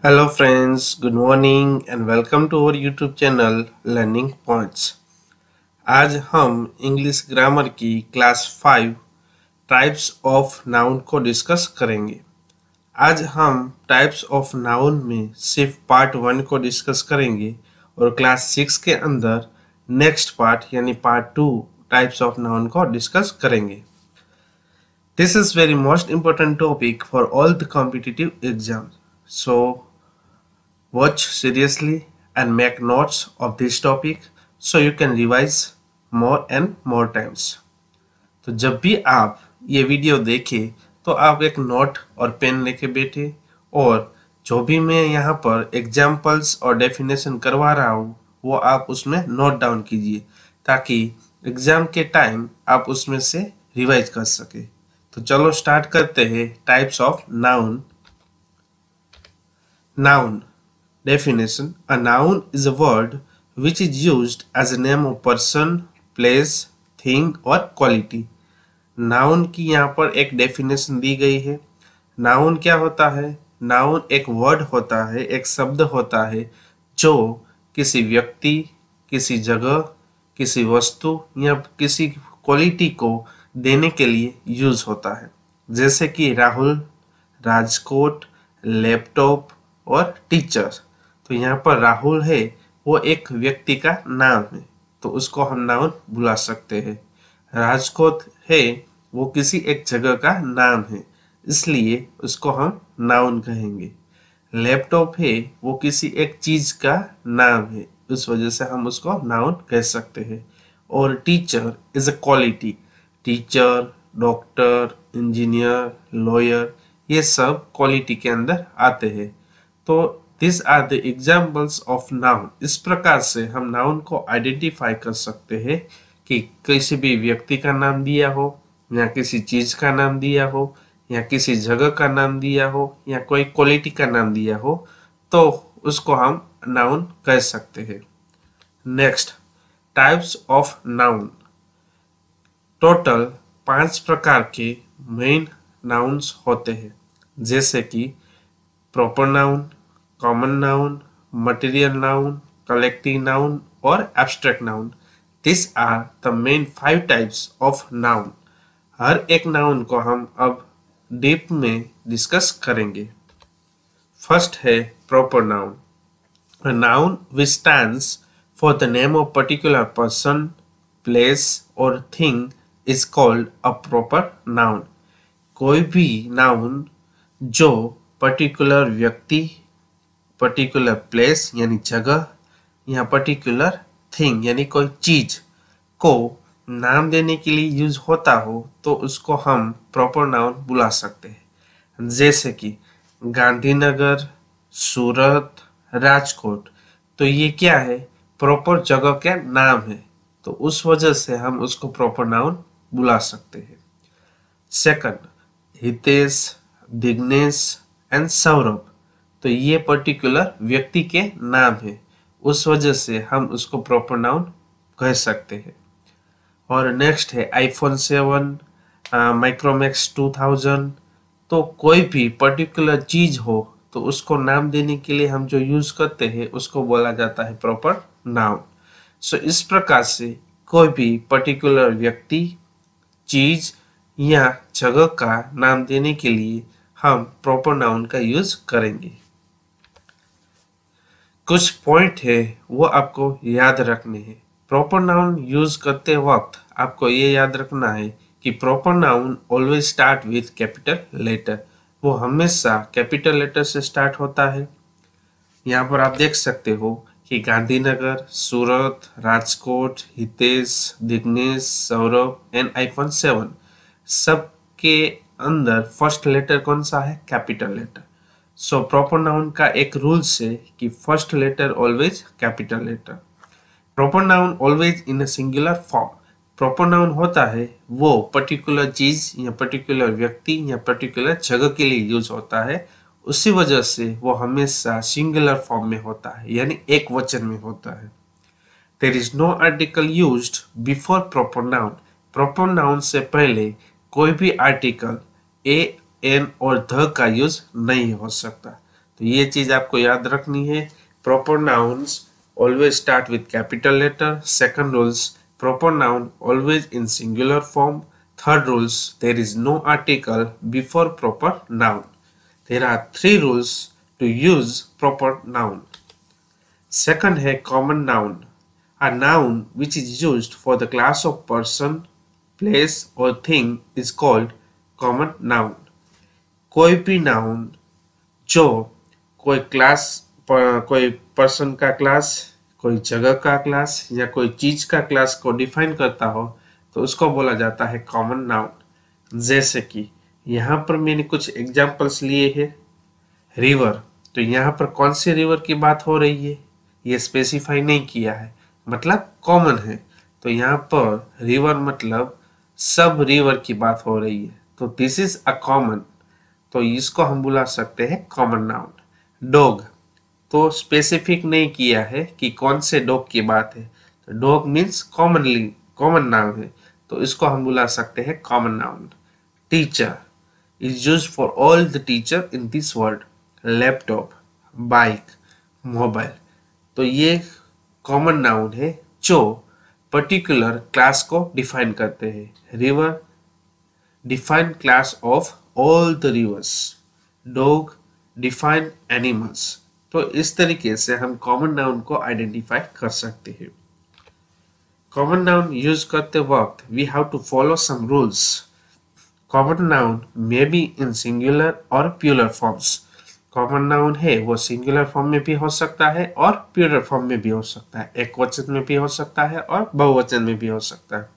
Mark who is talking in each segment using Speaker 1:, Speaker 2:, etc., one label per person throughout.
Speaker 1: Hello friends, good morning and welcome to our YouTube channel Learning Points। आज हम English grammar की class 5 types of noun को discuss करेंगे। आज हम टाइप्स ऑफ नाउन में सिर्फ पार्ट 1 को डिस्कस करेंगे और क्लास 6 के अंदर नेक्स्ट पार्ट यानी पार्ट 2 टाइप्स ऑफ नाउन को डिस्कस करेंगे। This is very most important topic for all the competitive exams. So watch seriously and make notes of this topic so you can revise more and more times। तो जब भी आप ये video देखें तो आप एक नोट और पेन लेके बैठे और जो भी मैं यहाँ पर एग्जाम्पल्स और डेफिनेशन करवा रहा हूँ वो आप उसमें नोट डाउन कीजिए ताकि एग्जाम के टाइम आप उसमें से रिवाइज कर सके। तो चलो स्टार्ट करते हैं types of noun. Noun Definition: A noun is a word which is used as a name of person, place, thing or quality। Noun की यहाँ पर एक डेफिनेशन दी गई है। नाउन क्या होता है? नाउन एक वर्ड होता है, एक शब्द होता है जो किसी व्यक्ति, किसी जगह, किसी वस्तु या किसी क्वालिटी को देने के लिए यूज होता है। जैसे कि राहुल, राजकोट, लैपटॉप और टीचर। तो यहाँ पर राहुल है वो एक व्यक्ति का नाम है तो उसको हम नाउन बुला सकते हैं। राजकोट है वो किसी एक जगह का नाम है इसलिए उसको हम नाउन कहेंगे। लैपटॉप है वो किसी एक चीज का नाम है उस वजह से हम उसको नाउन कह सकते हैं। और teacher is a quality. Teacher, doctor, engineer, lawyer ये सब क्वालिटी के अंदर आते हैं। तो These are the examples of noun। इस प्रकार से हम नाउन को आइडेंटिफाई कर सकते हैं कि किसी भी व्यक्ति का नाम दिया हो या किसी चीज का नाम दिया हो या किसी जगह का नाम दिया हो या कोई क्वालिटी का नाम दिया हो तो उसको हम नाउन कह सकते हैं। Next, types of noun. Total 5 प्रकार के मेन नाउन्स होते हैं जैसे कि proper noun, common noun, material noun, collective noun और abstract noun. This are the main 5 types of noun. हर एक नाउन को हम अब डीप में डिस्कस करेंगे। फर्स्ट है proper noun. A noun which stands for the name of particular person, place or thing is called a proper noun। कोई भी नाउन जो पर्टिकुलर व्यक्ति, पर्टिकुलर प्लेस यानी जगह या पर्टिकुलर थिंग यानी कोई चीज को नाम देने के लिए यूज होता हो तो उसको हम प्रॉपर नाउन बुला सकते हैं। जैसे कि गांधीनगर, सूरत, राजकोट। तो ये क्या है? प्रॉपर जगह के नाम है तो उस वजह से हम उसको प्रॉपर नाउन बुला सकते हैं। Second, Hitesh, Dignesh and Saurabh. तो ये पर्टिकुलर व्यक्ति के नाम है उस वजह से हम उसको प्रॉपर नाउन कह सकते हैं। और नेक्स्ट है आईफोन 7, माइक्रोमैक्स 2000। तो कोई भी पर्टिकुलर चीज हो तो उसको नाम देने के लिए हम जो यूज करते हैं उसको बोला जाता है प्रॉपर नाउन। सो इस प्रकार से कोई भी पर्टिकुलर व्यक्ति, चीज या जगह का नाम देने के लिए हम प्रॉपर नाउन का यूज करेंगे। कुछ पॉइंट है वो आपको याद रखने हैं। प्रॉपर नाउन यूज करते वक्त आपको ये याद रखना है कि proper noun always start with capital letter. वो हमेशा कैपिटल लेटर से स्टार्ट होता है। यहाँ पर आप देख सकते हो कि गांधीनगर, सूरत, राजकोट, हितेश, दिग्नेश, सौरभ एंड आईफोन 7 सब के अंदर फर्स्ट लेटर कौन सा है? Capital letter. So proper noun का एक रूल्स है कि first letter always capital letter. Proper noun always in a singular form. Proper noun होता है वो पर्टिकुलर चीज या पर्टिकुलर व्यक्ति या पर्टिकुलर जगह के लिए यूज होता है उसी वजह से वो हमेशा सिंगुलर फॉर्म में होता है यानी एक वचन में होता है। There is no article used before proper noun. Proper noun से पहले कोई भी आर्टिकल ए, एन और ध का यूज नहीं हो सकता। तो ये चीज आपको याद रखनी है। Proper nouns always start with capital letter. Second rules, proper noun always in singular form. Third rules, there is no article before proper noun. There are 3 rules to use proper noun. Second है common noun, a noun which is used for the class of person, place or thing is called common noun। कोई भी noun जो कोई class, कोई person का class, कोई जगह का क्लास या कोई चीज का क्लास को डिफाइन करता हो तो उसको बोला जाता है कॉमन नाउन। जैसे कि यहाँ पर मैंने कुछ एग्जांपल्स लिए हैं। रिवर, तो यहाँ पर कौन से रिवर की बात हो रही है ये स्पेसिफाई नहीं किया है, मतलब कॉमन है। तो यहाँ पर रिवर मतलब सब रिवर की बात हो रही है, तो दिस इज अ कॉमन, तो इसको हम बुला सकते हैं कॉमन नाउन। डॉग, तो स्पेसिफिक नहीं किया है कि कौन से डॉग की बात है, तो dog means commonly common noun है, तो इसको हम बुला सकते हैं common noun. Teacher is used for all the teacher in this world। Laptop, bike, mobile, तो ये कॉमन नाउन है जो पर्टिकुलर क्लास को डिफाइन करते हैं। River define class of all the reverse. Dog define animals. तो इस तरीके से हम कॉमन नाउन को आइडेंटिफाई कर सकते हैं। कॉमन नाउन यूज करते वक्त we have to follow some rules. Common noun may be in singular और प्लूरल फॉर्म्स। कॉमन नाउन है वो सिंगुलर फॉर्म में भी हो सकता है और प्लूरल फॉर्म में भी हो सकता है, एक वचन में भी हो सकता है और बहुवचन में भी हो सकता है।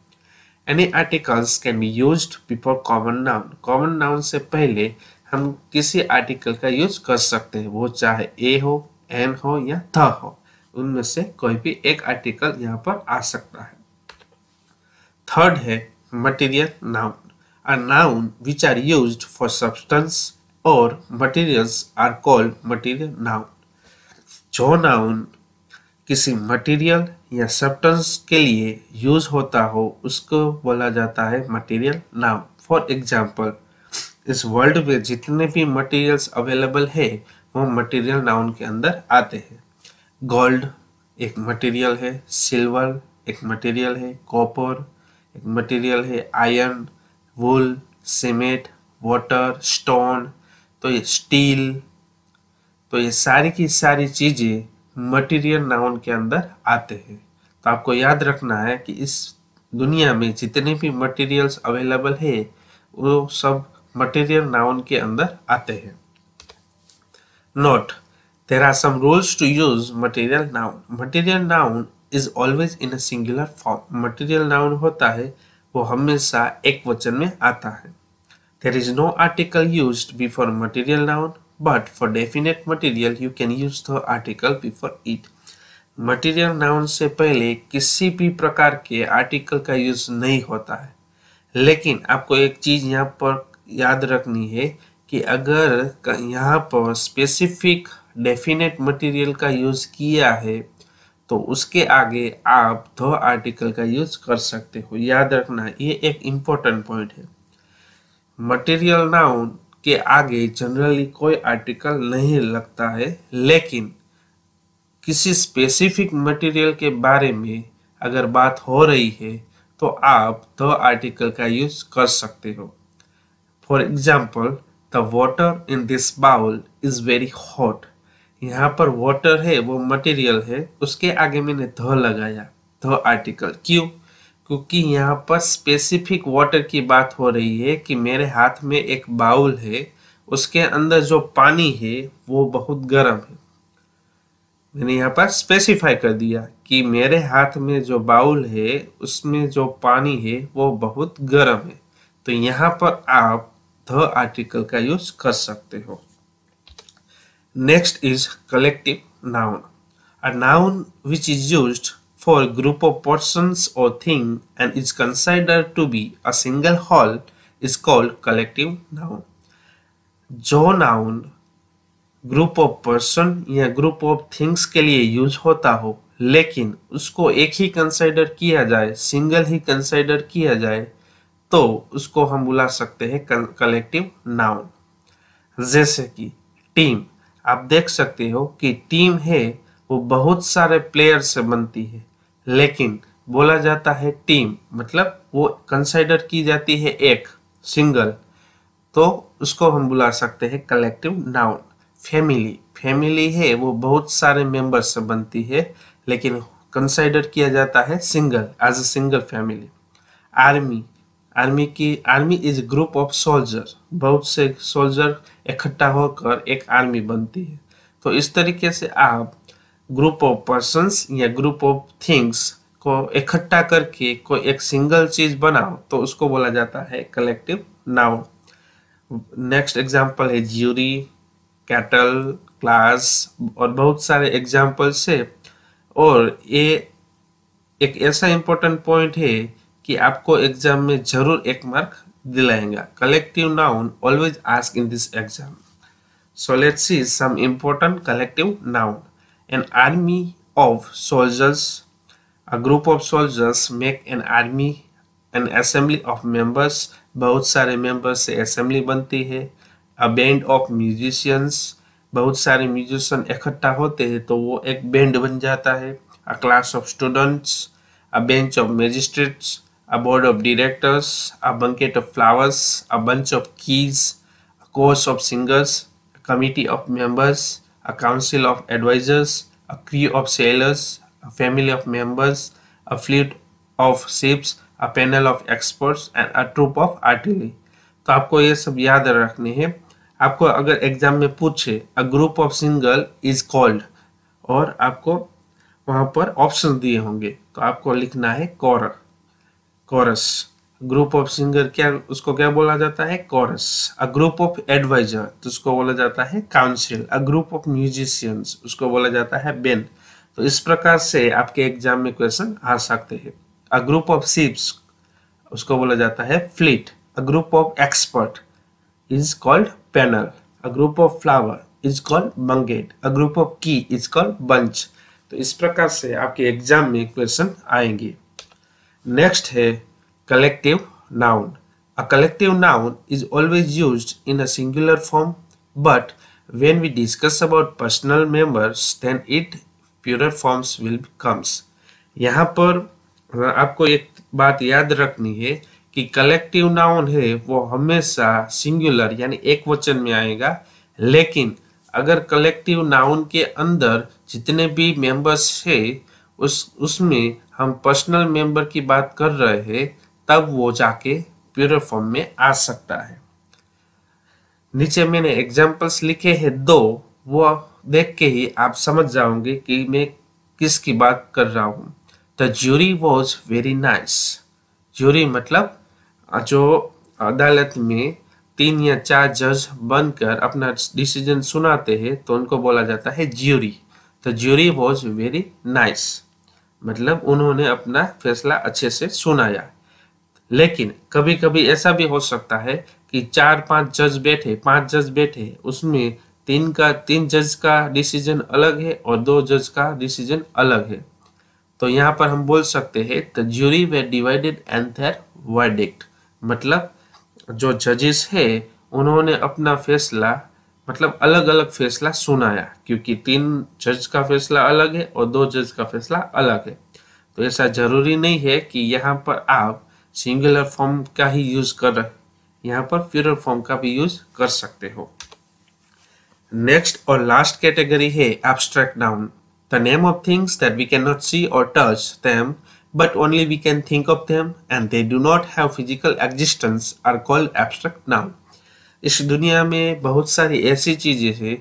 Speaker 1: Any articles can be used before common noun. Common noun से पहले हम किसी आर्टिकल का यूज कर सकते हैं, वो चाहे ए हो, एन हो या द हो, उनमें से कोई भी एक आर्टिकल यहाँ पर आ सकता है। थर्ड है material noun. A noun which are used for substance or materials are called material noun। जो नाउन किसी मटेरियल या सब्सटेंस के लिए यूज होता हो उसको बोला जाता है मटेरियल नाउन। फॉर एग्जाम्पल, इस वर्ल्ड में जितने भी मटेरियल्स अवेलेबल है वो मटेरियल नाउन के अंदर आते हैं। गोल्ड एक मटेरियल है, सिल्वर एक मटेरियल है, कॉपर एक मटेरियल है, आयरन, वुल, सीमेंट, वाटर, स्टोन, तो ये स्टील, तो ये सारी की सारी चीजें मटेरियल नाउन के अंदर आते हैं। तो आपको याद रखना है कि इस दुनिया में जितने भी मटेरियल्स अवेलेबल है वो सब मटेरियल नाउन के अंदर आते हैं। Note, there are some rules to use material noun. Material noun is always in a singular form. Material noun होता है वो हमेशा एक वचन में आता है। There is no article used before material noun, but for definite material you can use the article before it। Material noun से पहले किसी भी प्रकार के आर्टिकल का यूज नहीं होता है, लेकिन आपको एक चीज यहाँ पर याद रखनी है कि अगर यहाँ पर स्पेसिफिक डेफिनेट मटेरियल का यूज किया है तो उसके आगे आप द आर्टिकल का यूज कर सकते हो। याद रखना, ये एक इम्पोर्टेंट पॉइंट है। मटेरियल नाउन के आगे जनरली कोई आर्टिकल नहीं लगता है, लेकिन किसी स्पेसिफिक मटेरियल के बारे में अगर बात हो रही है तो आप द आर्टिकल का यूज कर सकते हो। For example, the water in this bowl is very hot. यहाँ पर वाटर है वो मटेरियल है, उसके आगे मैंने द लगाया, द आर्टिकल। क्यों? क्योंकि यहाँ पर स्पेसिफिक वाटर की बात हो रही है कि मेरे हाथ में एक बाउल है, उसके अंदर जो पानी है वो बहुत गर्म है। मैंने यहाँ पर स्पेसिफाई कर दिया कि मेरे हाथ में जो बाउल है उसमें जो पानी है वो बहुत गर्म है, तो यहाँ पर आप द आर्टिकल का यूज कर सकते हो। Next is collective noun। A noun which is used for a group of persons or thing and is considered to be a single whole is called collective noun। जो noun group of person या group of things के लिए use होता हो लेकिन उसको एक ही consider किया जाए, सिंगल ही कंसिडर किया जाए, तो उसको हम बुला सकते हैं कलेक्टिव नाउन। जैसे कि टीम, आप देख सकते हो कि टीम है वो बहुत सारे प्लेयर से बनती है, लेकिन बोला जाता है टीम मतलब वो कंसिडर की जाती है एक सिंगल, तो उसको हम बुला सकते हैं कलेक्टिव नाउन। फैमिली, फैमिली है वो बहुत सारे मेंबर्स से बनती है, लेकिन कंसिडर किया जाता है single, as a single family. Army, army is group of soldier, बहुत से सोल्जर इकट्ठा होकर एक आर्मी बनती है। तो इस तरीके से आप ग्रुप ऑफ पर्सन्स या ग्रुप ऑफ थिंग्स को इकट्ठा करके कोई एक सिंगल चीज बनाओ तो उसको बोला जाता है कलेक्टिव नाउन। नेक्स्ट एग्जाम्पल है ज्यूरी, कैटल, क्लास और बहुत सारे एग्जाम्पल्स है। और ये एक ऐसा इंपॉर्टेंट पॉइंट है कि आपको एग्जाम में जरूर एक मार्क दिलाएगा। Collective noun always ask in this exam. So let's see some important collective noun. An army of soldiers, a group of soldiers make an army, an assembly of members, बहुत सारे members से assembly बनती है। A band of musicians, बहुत सारे musician इकट्ठा होते हैं तो वो एक बैंड बन जाता है। A class of students, a bench of magistrates, a board of directors, a bouquet of flowers, a bunch of keys, a chorus of singers, committee of members, a council of advisors, a crew of sailors, a family of members, a fleet of ships, a panel of experts and a troop of artillery। तो आपको ये सब याद रखने हैं। आपको अगर exam में पूछे अ group of single is called और आपको वहां पर ऑप्शन दिए होंगे तो आपको लिखना है कोरस। ग्रुप ऑफ सिंगर क्या, उसको क्या बोला जाता है? Chorus. A group of adviser तो उसको बोला जाता है council. A group of musicians उसको बोला जाता है बैंड। तो इस प्रकार से आपके एग्जाम में क्वेश्चन आ सकते हैं। अ ग्रुप ऑफ शिप्स उसको बोला जाता है fleet. A group of expert is called panel. A group of flower is called bouquet. A group of key is called bunch. तो इस प्रकार से आपके एग्जाम में क्वेश्चन आएंगे। नेक्स्ट है collective noun. A collective noun is always used in a singular form, but when we discuss about personal members, then it purer forms will comes. यहाँ पर आपको एक बात याद रखनी है कि कलेक्टिव नाउन है वो हमेशा सिंगुलर यानी एक वचन में आएगा, लेकिन अगर कलेक्टिव नाउन के अंदर जितने भी मेंबर्स है उसमें हम पर्सनल मेंबर की बात कर रहे हैं तब वो जाके प्यूरल फॉर्म में आ सकता है। नीचे मैंने एग्जांपल्स लिखे हैं दो, वो देख के ही आप समझ जाओगे कि मैं किसकी बात कर रहा हूँ। The jury was very nice. Jury मतलब जो अदालत में 3 या 4 जज बनकर अपना डिसीजन सुनाते हैं तो उनको बोला जाता है jury. The jury was very nice मतलब उन्होंने अपना फैसला अच्छे से सुनाया। लेकिन कभी कभी ऐसा भी हो सकता है कि 4-5 जज बैठे, 5 जज बैठे, उसमें 3 जज का डिसीजन अलग है और 2 जज का डिसीजन अलग है। तो यहाँ पर हम बोल सकते हैं the jury were divided and their verdict मतलब जो जजेस है उन्होंने अपना फैसला मतलब अलग अलग फैसला सुनाया, क्योंकि 3 जज का फैसला अलग है और 2 जज का फैसला अलग है। तो ऐसा जरूरी नहीं है कि यहाँ पर आप सिंगुलर फॉर्म का ही यूज कर रहे, यहाँ पर प्लूरल फॉर्म का भी यूज कर सकते हो। नेक्स्ट और लास्ट कैटेगरी है abstract noun. The name of things that we can not see or touch them but only we can think of them and they do not have physical existence are called abstract noun. इस दुनिया में बहुत सारी ऐसी चीजें हैं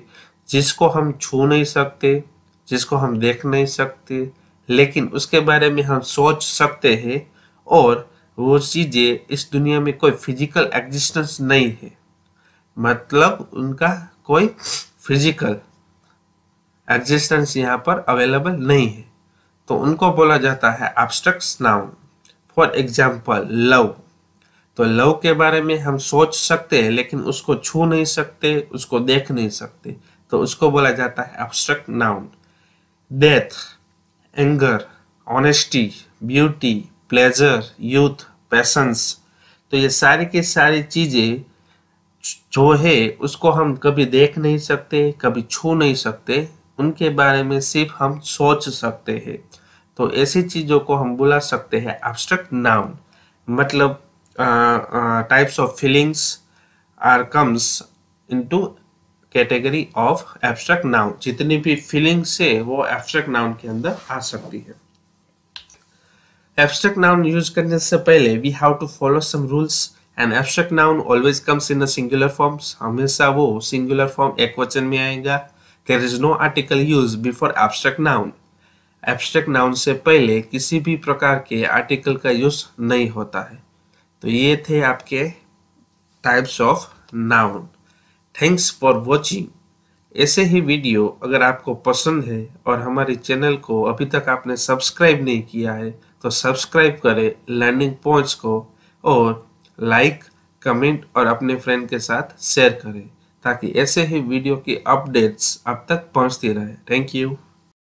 Speaker 1: जिसको हम छू नहीं सकते, जिसको हम देख नहीं सकते, लेकिन उसके बारे में हम सोच सकते हैं और वो चीजें इस दुनिया में कोई फिजिकल एग्जिस्टेंस नहीं है, मतलब उनका कोई फिजिकल एग्जिस्टेंस यहाँ पर अवेलेबल नहीं है, तो उनको बोला जाता है abstract noun. For example love, तो लव के बारे में हम सोच सकते हैं लेकिन उसको छू नहीं सकते, उसको देख नहीं सकते, तो उसको बोला जाता है abstract noun. Death, anger, honesty, beauty, pleasure, youth, patience, तो ये सारी की सारी चीजें जो है उसको हम कभी देख नहीं सकते, कभी छू नहीं सकते, उनके बारे में सिर्फ हम सोच सकते हैं। तो ऐसी चीज़ों को हम बुला सकते हैं एब्स्ट्रैक्ट नाउन। मतलब types of feelings are comes into category of abstract noun. जितनी भी फीलिंग्स है वो एब्स्ट्रैक्ट नाउन के अंदर आ सकती है। एब्स्ट्रैक्ट नाउन यूज करने से पहले we have to follow some rules. And abstract noun always comes in a singular forms. हमेशा वो सिंगुलर फॉर्म एक वचन में आएगा। There is no article use before abstract noun. Abstract noun से पहले किसी भी प्रकार के आर्टिकल का यूज नहीं होता है। तो ये थे आपके types of noun. Thanks for watching. ऐसे ही वीडियो अगर आपको पसंद है और हमारे चैनल को अभी तक आपने सब्सक्राइब नहीं किया है तो सब्सक्राइब करें लर्निंग पॉइंट्स को, और लाइक, कमेंट और अपने फ्रेंड के साथ शेयर करें ताकि ऐसे ही वीडियो की अपडेट्स आप तक पहुंचती रहे। Thank you.